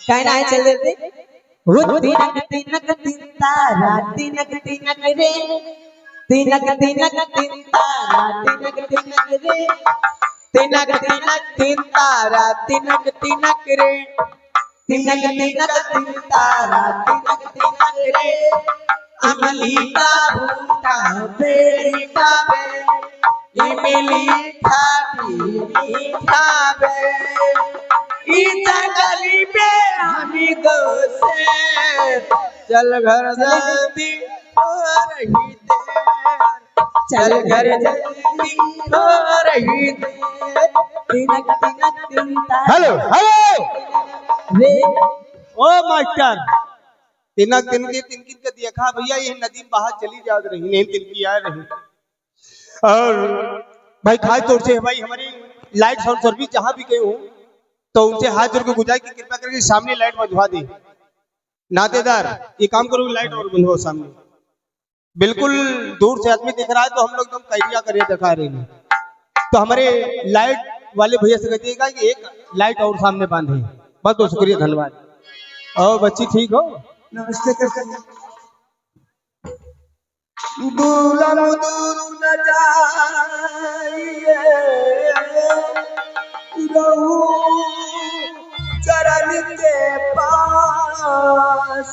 कहना है चल देते वो तिनक तिनक तिन तारा तिनक तिनक रे तिनक तिनक तिन तारा तिनक तिनक रे तिनक तिनक तिन तारा तिनक तिनक रे तिनक तिनक तिन तारा तिनक तिनक रे अमली का भूता बेटा बे इमली खाती खाबे इस गली पे हमी दो से चल घर जल्दी हो रही देर चल घर जल्दी हो रही देर तिनक तिनक तिनता हेलो हेलो रे ओ मास्टर तिनक तिनकी तिनकी का देखा भैया ये नदी बाहर चली जा रही नहीं तिनकी आ रही और भाई खास तौर से भाई हमारी लाइट साउंड सर्विस जहां भी गए हूं तो उनसे हाथ जोड़ के गुजारिश की कृपा करके सामने लाइट बंधवा दे नातेदार ये काम करो लाइट और बंधवाओ सामने बिल्कुल दूर से आदमी दिख रहा है तो हम लोग एकदम कैरिया करके दिखा रहे हैं तो हमारे लाइट वाले भैया से कहिएगा कि एक लाइट और सामने बांधे बस तो शुक्रिया धन्यवाद और बच्ची ठीक हो नमस्ते कर दूलम दूर न जाइए रहू चरण के पास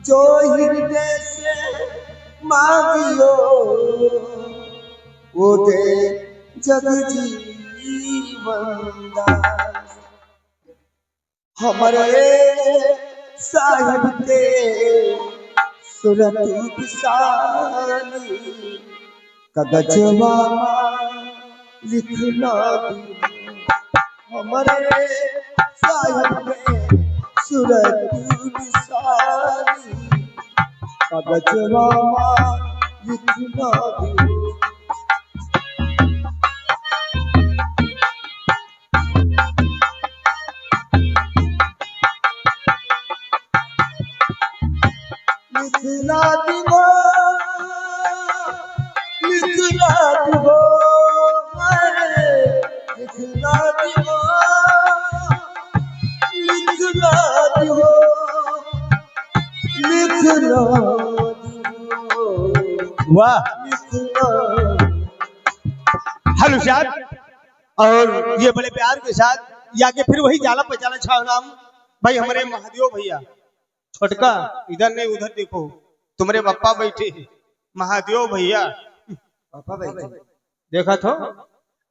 जो हृदय से मांगियो वो दे जग जीवन दास हमारे साहिब के सुरत सानी कगजवा लिखना हमारे साहिब के सुरत सानी कगजवा लिखना लिखना दिवो लिखना दिवो लिखना दिवो लिखना दिवो लिखना वाह लिखना हेलो साहब और ये बड़े प्यार के साथ ये आगे फिर वही जाला पचाला छा नाम भाई हमारे महादेव भैया छोटका इधर नहीं उधर देखो तुम्हारे पप्पा बैठे महादेव भैया पापा भाई देखा तो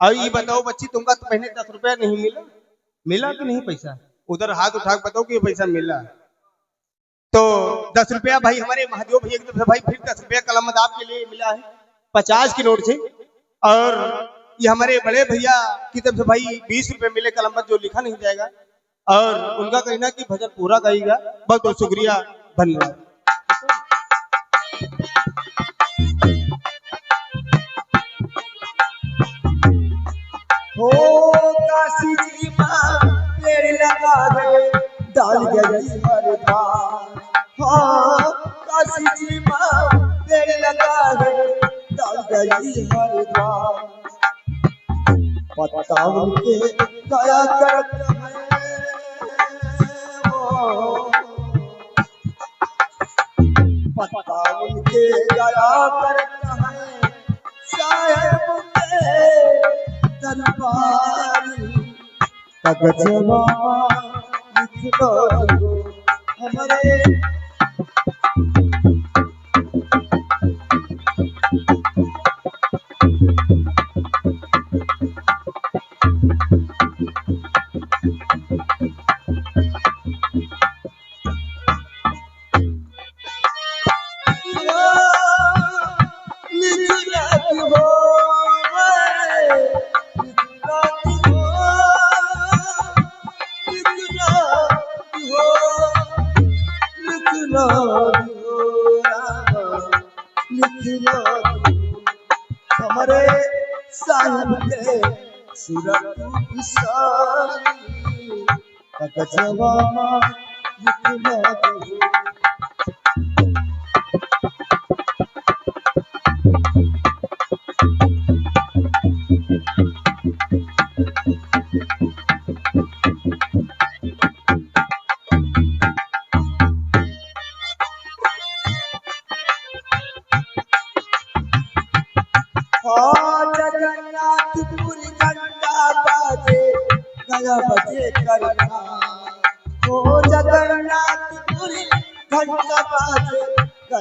और ये बताओ बच्ची तुमका तो पहले 10 रुपया नहीं मिला मिला कि नहीं पैसा उधर हाथ उठा के बताओ कि ये पैसा मिला तो 10 रुपया भाई हमारे महादेव भैया की तरफ से भाई फिर 10 रुपया कलम आपके लिए मिला है 50 की नोट से और ये हमारे बड़े भैया की तरफ से भाई 20 रुपए मिले कलम जो लिखा नहीं जाएगा और उनका कहना कि भजन पूरा गाएगा बहुत बहुत शुक्रिया धन्यवाद हो काशी जी मां पेड़ लगा दे डाल गई हर धार हाँ काशी जी मां पेड़ लगा दे डाल गई हर धार पता उनके दया करत है पता उनके दया करता है साहेब के दरबारी कगजवा लिखना हमारे हमारे साहिब के सूरत सानी कगजवा लिखना करना ओ जगन्नाथ पुरी घंटा बाजे